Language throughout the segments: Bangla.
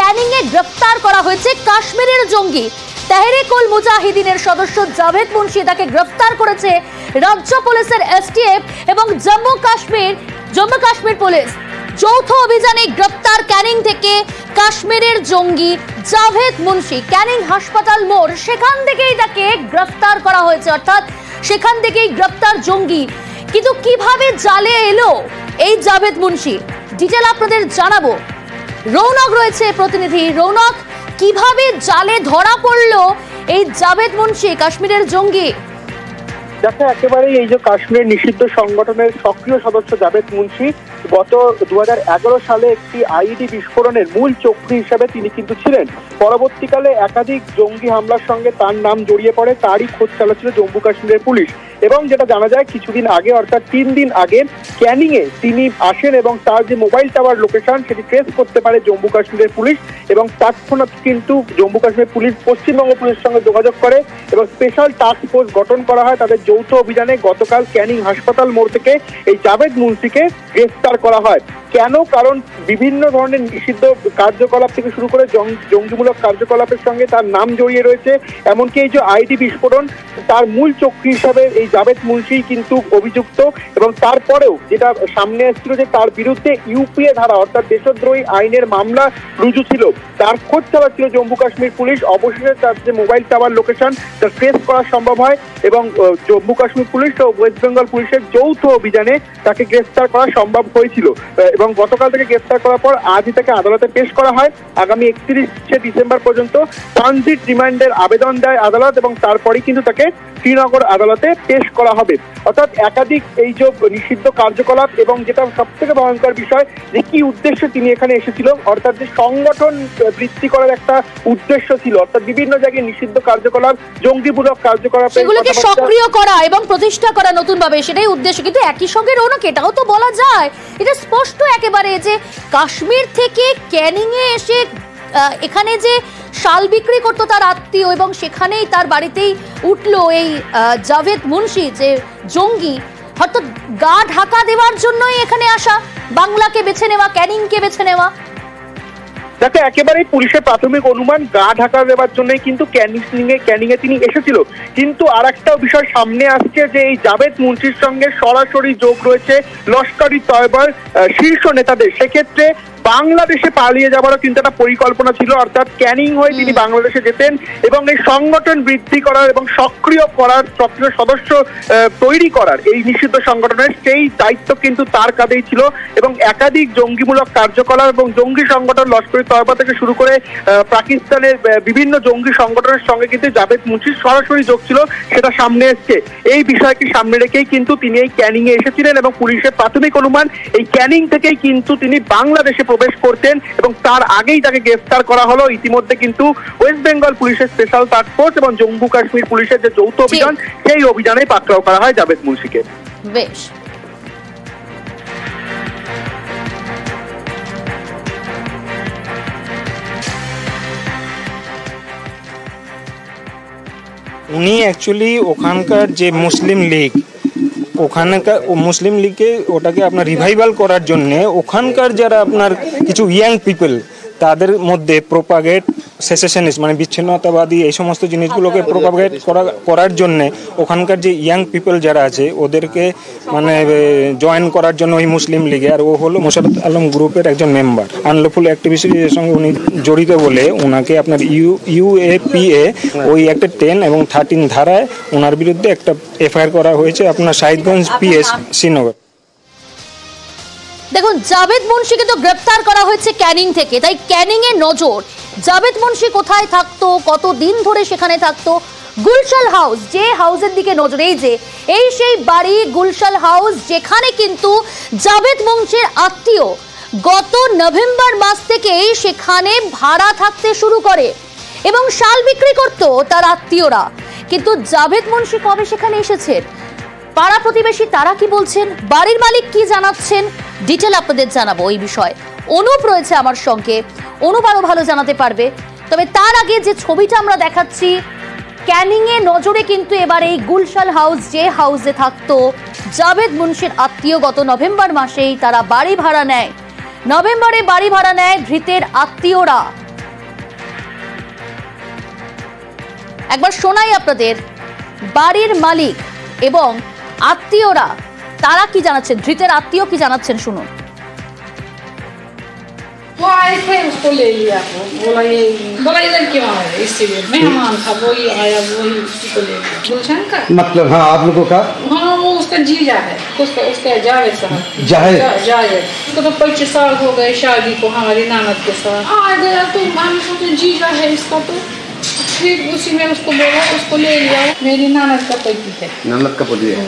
ক্যানিং এ গ্রেফতার করা হয়েছে কাশ্মীরের জঙ্গি তেহরিকুল মুজাহিদিনের সদস্য জাভেদ মুন্সি। তাকে গ্রেফতার করেছে রাজ্য পুলিশের এসটিএফ এবং জম্মু কাশ্মীর পুলিশ। যৌথ অভিযানে গ্রেফতার ক্যানিং থেকে কাশ্মীরের জঙ্গি জাভেদ মুন্সি। ক্যানিং হাসপাতাল মোড়, সেখান থেকেই তাকে গ্রেফতার করা হয়েছে, অর্থাৎ সেখান থেকেই গ্রেফতার জঙ্গি। কিন্তু কিভাবে জালে এলো এই জাভেদ মুন্সি, ডিটেল আপনাদের জানাবো। রৌনক রয়েছে প্রতিনিধি। রৌনক, কিভাবে জালে ধরা পড়লো এই জাভেদ মুন্সি, কাশ্মীরের জঙ্গি? দেখো, একেবারেই এই যে কাশ্মীর নিষিদ্ধ সংগঠনের সক্রিয় সদস্য জাভেদ মুন্সি গত 2011 সালে একটি আইইডি বিস্ফোরণের মূল চক্রী হিসাবে তিনি কিন্তু ছিলেন। পরবর্তীকালে একাধিক জঙ্গি হামলার সঙ্গে তার নাম জড়িয়ে পড়ে, তারই খোঁজ চালাচ্ছিল জম্মু কাশ্মীরের পুলিশ। এবং যেটা জানা যায়, কিছুদিন আগে অর্থাৎ 3 দিন আগে ক্যানিং এ তিনি আসেন এবং তার যে মোবাইল টাওয়ার লোকেশন সেটি ট্রেস করতে পারে জম্মু কাশ্মীরের পুলিশ। এবং তৎক্ষণাৎ কিন্তু জম্মু কাশ্মীর পুলিশ পশ্চিমবঙ্গ পুলিশের সঙ্গে যোগাযোগ করে এবং স্পেশাল টাস্ক ফোর্স গঠন করা হয়। তাদের যৌথ অভিযানে গতকাল ক্যানিং হাসপাতাল মোড় থেকে এই জাভেদ মুন্সিকে গ্রেফতার করা হয়। কেন? কারণ বিভিন্ন ধরনের নিষিদ্ধ কার্যকলাপ থেকে শুরু করে জঙ্গিমূলক কার্যকলাপের সঙ্গে তার নাম জড়িয়ে রয়েছে। এমনকি এই যে আইডি বিস্ফোরণ, তার মূল চক্রী হিসাবে এই জাভেদ মুন্সি কিন্তু অভিযুক্ত। এবং তারপরেও যেটা সামনে এসেছিল যে তার বিরুদ্ধে ইউপিএ ধারা অর্থাৎ দেশদ্রোহী আইনের মামলা রুজু ছিল। তার খোঁজ চালাচ্ছিল জম্মু কাশ্মীর পুলিশ। অবশেষে তার যে মোবাইল টাওয়ার লোকেশন তা ট্রেস করা সম্ভব হয় এবং জম্মু কাশ্মীর পুলিশ ও ওয়েস্ট বেঙ্গল পুলিশের যৌথ অভিযানে তাকে গ্রেফতার করা সম্ভব হয়েছিল। এবং গতকাল থেকে গ্রেফতার করার পর আজই তাকে আদালতে পেশ করা হয়। আগামী 31শে ডিসেম্বর পর্যন্ত ট্রানজিট রিমান্ডের আবেদন দেয় আদালত এবং তারপরেই কিন্তু তাকে শ্রীনগর আদালতে পেশ করা হবে। অর্থাৎ একাধিক এই যে নিষিদ্ধ কার্যকলাপ এবং যেটা সব থেকে ভয়ঙ্কর বিষয় যে কি উদ্দেশ্যে তিনি এখানে এসেছিল, অর্থাৎ যে সংগঠন বৃদ্ধি করার একটা উদ্দেশ্য ছিল, অর্থাৎ বিভিন্ন জায়গায় নিষিদ্ধ কার্যকলাপ, জঙ্গিমূলক কার্যকলাপ, সেগুলোকে সক্রিয় করা এবং প্রতিষ্ঠা করা নতুন ভাবে, সেটাই উদ্দেশ্য। কিন্তু একই সঙ্গে রৌনক, এটাও তো বলা যায়, এটা স্পষ্ট একেবারে যে কাশ্মীর থেকে ক্যানিং এ এসে এখানে যে শাল বিক্রি করতো তার আত্মীয় এবং সেখানেই তার বাড়িতেই উঠলো এই জাভেদ মুন্সি যে জঙ্গি, অর্থাৎ গা ঢাকা দেওয়ার জন্যই এখানে আসা, বাংলাকে বেছে নেওয়া, ক্যানিংকে বেছে নেওয়া। যাতে একেবারেই পুলিশের প্রাথমিক অনুমান গা ঢাকা দেওয়ার জন্যই কিন্তু ক্যানিং এ তিনি এসেছিল। কিন্তু আর একটা বিষয় সামনে আসছে যে এই জাভেদ মুন্সির সঙ্গে সরাসরি যোগ রয়েছে লস্কর-ই তয়বার শীর্ষ নেতাদের। সেক্ষেত্রে বাংলাদেশে পালিয়ে যাওয়ারও কিন্তু একটা পরিকল্পনা ছিল, অর্থাৎ ক্যানিং হয়ে তিনি বাংলাদেশে যেতেন এবং এই সংগঠন বৃদ্ধি করার এবং সক্রিয় সদস্য তৈরি করার এই নিষিদ্ধ সংগঠনের সেই দায়িত্ব কিন্তু তার কাঁধেই ছিল। এবং একাধিক জঙ্গিমূলক কার্যকলাপ এবং জঙ্গি সংগঠন লস্কর-ই তয়বা থেকে শুরু করে পাকিস্তানের বিভিন্ন জঙ্গি সংগঠনের সঙ্গে কিন্তু জাভেদ মুন্সির সরাসরি যোগ ছিল, সেটা সামনে এসছে। এই বিষয়কে সামনে রেখেই কিন্তু তিনি এই ক্যানিং এ এসেছিলেন এবং পুলিশের প্রাথমিক অনুমান এই ক্যানিং থেকেই কিন্তু তিনি বাংলাদেশে প্রবেশ করতেন এবং তার আগেই তাকে গ্রেফতার করা হলো। ইতিমধ্যে কিন্তু ওয়েস্ট বেঙ্গল পুলিশের স্পেশাল টাস্ক ফোর্স এবং জম্মু কাশ্মীর পুলিশের যে যৌথ অভিযান, সেই অভিযানে পাকড়াও করা হয় জাভেদ মুন্সিকে। বেশ, উনি অ্যাকচুয়ালি ওখানকার যে মুসলিম লীগ, ওখানকার মুসলিম লীগকে ওটাকে আপনার রিভাইভাল করার জন্যে ওখানকার যারা আপনার কিছু ইয়াং পিপল তাদের মধ্যে প্রোপাগেট সেসেশনিস্ট মানে বিচ্ছিন্নতাবাদী এই সমস্ত জিনিসগুলোকে প্রোপাগেট করার জন্যে ওখানকার যে ইয়াং পিপল যারা আছে ওদেরকে মানে জয়েন করার জন্য ওই মুসলিম লীগে, আর ও হলো মোশাররফ আলম গ্রুপের একজন মেম্বার। আনলফুল অ্যাক্টিভিটির সঙ্গে উনি জড়িত বলে ওনাকে আপনার ইউএপিএ ওই একটা 10 এবং 13 ধারায় ওনার বিরুদ্ধে একটা এফআইআর করা হয়েছে আপনার শাহিদগঞ্জ পিএস শ্রীনগর। দেখুন, জাভেদ মুন্সিকে তো গ্রেফতার করা হয়েছে ক্যানিং থেকে, তাই ক্যানিং এর নজর জাভেদ মুন্সি কোথায় থাকতো, কতদিন ধরে সেখানে থাকতো। গুলশান হাউস, যে হাউসের দিকে নজর, এই সেই বাড়ি গুলশান হাউস যেখানে কিন্তু জাভেদ মুন্সির আত্মীয় গত নভেম্বর মাস থেকেই সেখানে ভাড়া থাকতে শুরু করে এবং শাল বিক্রি করতো তার আত্মীয়রা। কিন্তু জাভেদ মুন্সি কবে সেখানে এসেছেন, পাড়া প্রতিবেশী তারা কি বলছেন, বাড়ির মালিক কি জানাচ্ছেন, ডিটেল আপনাদের জানাবো এই বিষয়ে। অনুপ রয়েছে আমার সঙ্গে, অনুপ আরো ভালো জানাতে পারবে। তবে তার আগে যে ছবিটা আমরা দেখাচ্ছি, ক্যানিং এ নজরে কিন্তু এবার এই গুলশান হাউস, যে হাউসে থাকতো জাভেদ মুন্সির আত্মীয়, গত নভেম্বর মাসেই তারা বাড়ি ভাড়া নেয়। নভেম্বরে বাড়ি ভাড়া নেয় ধৃতের আত্মীয়রা। একবার শোনাই আপনাদের বাড়ির মালিক এবং আত্মীয়রা তারা কি জানাচ্ছেন, ধৃতের আত্মীয় কি জানাচ্ছেন শুনুন। वो आए थे, उसको ले लिया, बोला इधर क्यों आए, इसीलिए मेहमान था, वही आया, वही उसी को ले लिया। गुलशन का मतलब हाँ, आप लोगों का हाँ, वो उसका जीजा है, उसका जावेद साहब, जावेद उसको तो 25 साल हो गए शादी को हमारी ननद के साथ। आ गया तो हम सोचे जीजा है इसका, तो फिर उसी में उसको बोला, उसको ले लिया। मेरी ननद का पति है। ननद का पति है।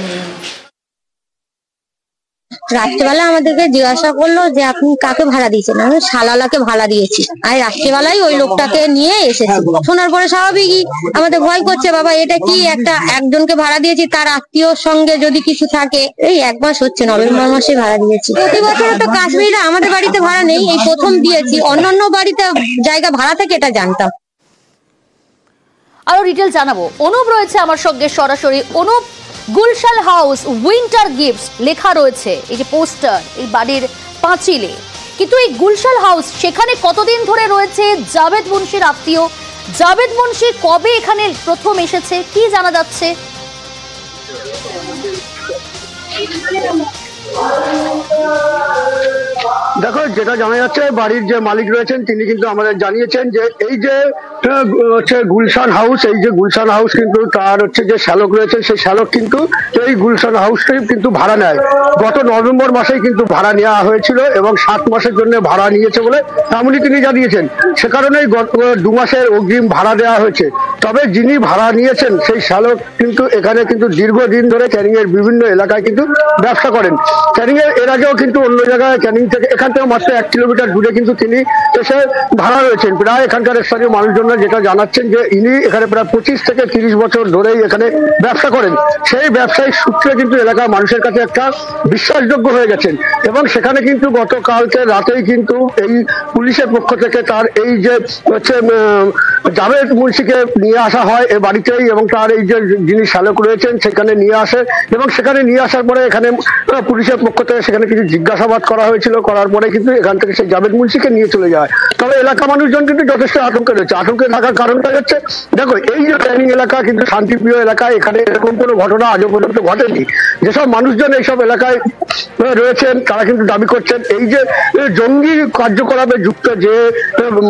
রাত্রেবেলা আমাদেরকে জিজ্ঞাসা করলো যে আপনি কাকে ভাড়া দিয়েছেন, আমি শালালাকে ভাড়া দিয়েছি। আর রাত্রেবেলায় ওই লোকটাকে নিয়ে এসেছি। শোনার পরে স্বাভাবিকই আমাদের ভয় করছে, বাবা এটা কি, একজনকে ভাড়া দিয়েছি, তার আত্মীয়র সঙ্গে যদি কিছু থাকে। এই 1 মাস হচ্ছে, নভেম্বর মাসে ভাড়া দিয়েছি। প্রতি বছর তো কাশ্মীরিরা আমাদের বাড়িতে ভাড়া নেই, এই প্রথম দিয়েছি। অন্যান্য বাড়িতে জায়গা ভাড়া থেকে এটা জানতাম। আরো ডিটেল জানাবো, অনুপ রয়েছে আমার সঙ্গে সরাসরি। Anup, Gulshan house winter gifts লেখা রয়েছে এই যে পোস্টার এই বাড়ির পাঁচিলে, কিন্তু এই গুলশান হাউস সেখানে কতদিন ধরে রয়েছে জাভেদ মুন্সির আত্মীয়? জাভেদ মুন্সি কবে এখানে প্রথম এসেছে, কি জানা যাচ্ছে? দেখো, যেটা জানা যাচ্ছে, বাড়ির যে মালিক রয়েছেন তিনি কিন্তু আমাদের জানিয়েছেন যে এই যে হচ্ছে গুলশান হাউস, এই যে গুলশান হাউস কিন্তু তার হচ্ছে যে শ্যালক রয়েছে, সেই শ্যালক কিন্তু এই গুলশান হাউসটাই কিন্তু ভাড়া নেয়। গত নভেম্বর মাসেই কিন্তু ভাড়া নেওয়া হয়েছিল এবং 7 মাসের জন্য ভাড়া নিয়েছে বলে এমনই তিনি জানিয়েছেন। সে কারণেই গত 2 মাসের অগ্রিম ভাড়া দেওয়া হয়েছে। তবে যিনি ভাড়া নিয়েছেন সেই শ্যালক কিন্তু এখানে কিন্তু দীর্ঘদিন ধরে ক্যানিং এর বিভিন্ন এলাকায় কিন্তু ব্যবসা করেন। ক্যানিং এর আগেও কিন্তু অন্য জায়গায় ক্যানিং থেকে এখান থেকে মাত্র 1 কিলোমিটার দূরে কিন্তু তিনি এসে ভাড়া রয়েছেন। প্রায় এখানকার স্থানীয় মানুষজন যেটা জানাচ্ছেন যে ইনি এখানে প্রায় 25 থেকে 30 বছর ধরেই এখানে ব্যবসা করেন। সেই ব্যবসায়িক সূত্রে কিন্তু এলাকার মানুষের কাছে একটা বিশ্বাসযোগ্য হয়ে গেছেন এবং সেখানে কিন্তু গতকালকে রাতেই কিন্তু এই পুলিশের পক্ষ থেকে তার এই যে হচ্ছে জাভেদ মুন্সিকে নিয়ে আসা হয় এ বাড়িতেই, এবং তার এই যে যিনি শ্যালক রয়েছেন সেখানে নিয়ে আসে এবং সেখানে নিয়ে আসার পরে এখানে পুলিশের পক্ষ থেকে সেখানে কিছু জিজ্ঞাসাবাদ করা হয়েছিল। করার পরে কিন্তু এখান থেকে সেই জাভেদ মুন্সিকে নিয়ে চলে যায়। তবে এলাকা মানুষজন কিন্তু যথেষ্ট আতঙ্কে রয়েছে। আতঙ্কে থাকার কারণটা হচ্ছে, দেখো, এই যে ক্যানিং এলাকা কিন্তু শান্তিপ্রিয় এলাকা, এখানে এরকম কোনো ঘটনা আজও পর্যন্ত ঘটেনি। যেসব মানুষজন এইসব এলাকায় রয়েছেন তারা কিন্তু দাবি করছেন এই যে জঙ্গি কার্যকলাপে যুক্ত যে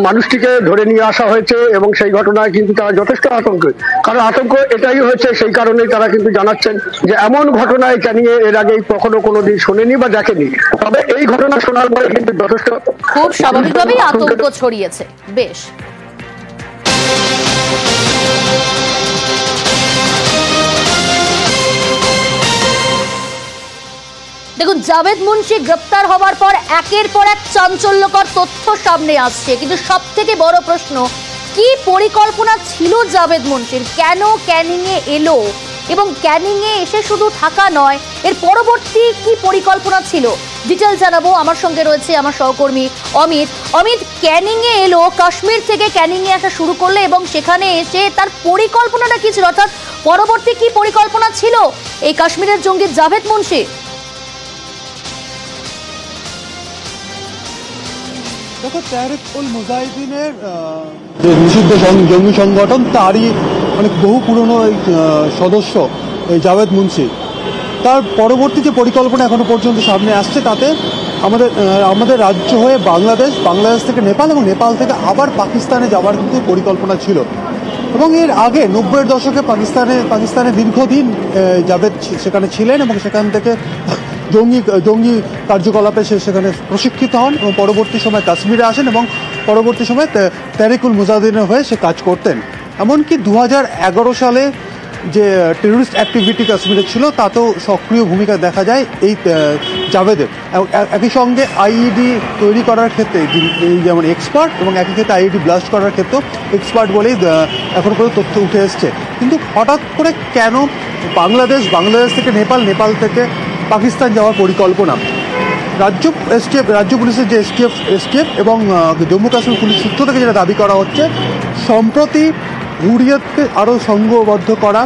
মানুষটিকে ধরে নিয়ে আসা হয়েছে এবং সেই ঘটনায় কিন্তু তারা যথেষ্ট আতঙ্কে। কারণ আতঙ্ক এটাই হয়েছে, সেই কারণেই তারা কিন্তু জানাচ্ছেন যে এমন ঘটনায় ক্যানিং এর আগে কখনো কোনোদিন শোনেনি বা দেখেনি। তবে এই ঘটনা শোনার পরে কিন্তু যথেষ্ট খুব স্বাভাবিকভাবেই আতঙ্ক ছড়িয়েছে। বেশ, দেখুন, জাভেদ মুন্সি গ্রেপ্তার হওয়ার পর একের পর এক চাঞ্চল্যকর তথ্য সামনে আসছে, কিন্তু সব থেকে বড় প্রশ্ন, কি পরিকল্পনা ছিল জাভেদ মুন্সির? কেন ক্যানিং এ এলো এবং ক্যানিং এ এসে শুধু থাকা নয়, এর পরবর্তী কি পরিকল্পনা ছিল? ডিটেল জানাবো, আমার সঙ্গে রয়েছে আমার সহকর্মী অমিত। অমিত, ক্যানিং এ এলো, কাশ্মীর থেকে ক্যানিং এ আসা শুরু করলে এবং সেখানে এসে তার পরিকল্পনাটা কি ছিল, অর্থাৎ পরবর্তী কি পরিকল্পনা ছিল এই কাশ্মীরের জঙ্গি জাভেদ মুন্সি? দেখো, তেহরিক-উল মুজাহিদিনের যে নিষিদ্ধ জঙ্গি সংগঠন তারই অনেক বহু পুরনো সদস্য এই জাভেদ মুন্সি, তার পরবর্তী যে পরিকল্পনা এখনো পর্যন্ত সামনে আসছে তাতে আমাদের রাজ্য হয়ে বাংলাদেশ থেকে নেপাল এবং নেপাল থেকে আবার পাকিস্তানে যাওয়ার কিন্তু পরিকল্পনা ছিল। এবং এর আগে 90-এর দশকে পাকিস্তানে দীর্ঘদিন জাভেদ সেখানে ছিলেন এবং সেখান থেকে জঙ্গি কার্যকলাপে সেখানে প্রশিক্ষিত হন এবং পরবর্তী সময় কাশ্মীরে আসেন এবং পরবর্তী সময় তেহরিক-উল মুজাহিদিনের হয়ে সে কাজ করতেন। এমনকি 2011 সালে যে টেররিস্ট অ্যাক্টিভিটি কাশ্মীরে ছিল তাতেও সক্রিয় ভূমিকা দেখা যায় এই জাভেদের। একই সঙ্গে আইইডি তৈরি করার ক্ষেত্রে যেমন এক্সপার্ট এবং একই ক্ষেত্রে আইইডি ব্লাস্ট করার ক্ষেত্রেও এক্সপার্ট বলেই এখন পর্যন্ত তথ্য উঠে এসছে। কিন্তু হঠাৎ করে কেন বাংলাদেশ থেকে নেপাল থেকে পাকিস্তান যাওয়ার পরিকল্পনা? রাজ্য পুলিশের যে এসটিএফ এবং জম্মু কাশ্মীর পুলিশ সূত্র থেকে যেটা দাবি করা হচ্ছে, সম্প্রতি হুরিয়াতকে আরও সংঘবদ্ধ করা,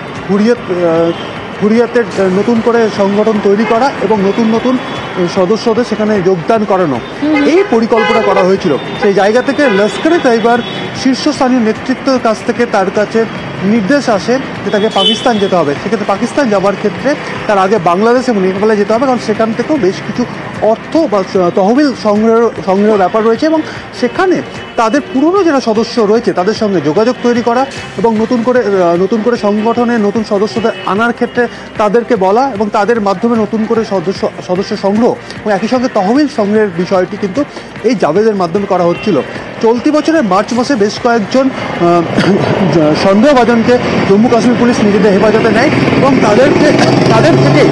হুরিয়াতের নতুন করে সংগঠন তৈরি করা এবং নতুন সদস্যদের সেখানে যোগদান করানো, এই পরিকল্পনা করা হয়েছিল। সেই জায়গা থেকে লস্করে তৈবার শীর্ষস্থানীয় নেতৃত্বের কাছ থেকে তার কাছে নির্দেশ আসে যে তাকে পাকিস্তান যেতে হবে, সেক্ষেত্রে পাকিস্তান যাওয়ার ক্ষেত্রে তার আগে বাংলাদেশ এবং নেপালে যেতে হবে, কারণ সেখান থেকেও বেশ কিছু অর্থ বা তহবিল সংগ্রহের ব্যাপার রয়েছে এবং সেখানে তাদের পুরনো যারা সদস্য রয়েছে তাদের সঙ্গে যোগাযোগ তৈরি করা এবং নতুন করে সংগঠনে নতুন সদস্যদের আনার ক্ষেত্রে তাদেরকে বলা এবং তাদের মাধ্যমে নতুন করে সদস্য সংগ্রহ এবং একই সঙ্গে তহবিল সংগ্রহের বিষয়টি কিন্তু এই জাভেদের মাধ্যমে করা হচ্ছিল। চলতি বছরের মার্চ মাসে বেশ কয়েকজন সন্দেহভাজনকে জম্মু কাশ্মীর পুলিশ নিজেদের হেফাজতে নেয় এবং তাদের থেকে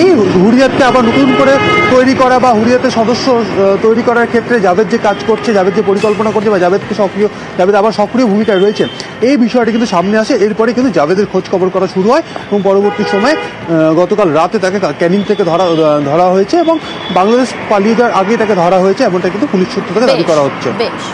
এই হুরিয়াতকে আবার নতুন করে তৈরি করা বা হুরিয়াতের সদস্য তৈরি করার ক্ষেত্রে জাভেদ যে কাজ করছে, জাভেদ যে পরিকল্পনা করছে বা জাভেদ আবার সক্রিয় ভূমিকায় রয়েছে, এই বিষয়টি কিন্তু সামনে আসে। এরপরে কিন্তু জাভেদের খোঁজ খবর করা শুরু হয় এবং পরবর্তী সময়ে গতকাল রাতে তাকে ক্যানিং থেকে ধরা হয়েছে এবং বাংলাদেশ পালিয়ে যাওয়ার আগে তাকে ধরা হয়েছে, এমনটা কিন্তু পুলিশ সূত্র থেকে দাবি করা হচ্ছে। বেশ।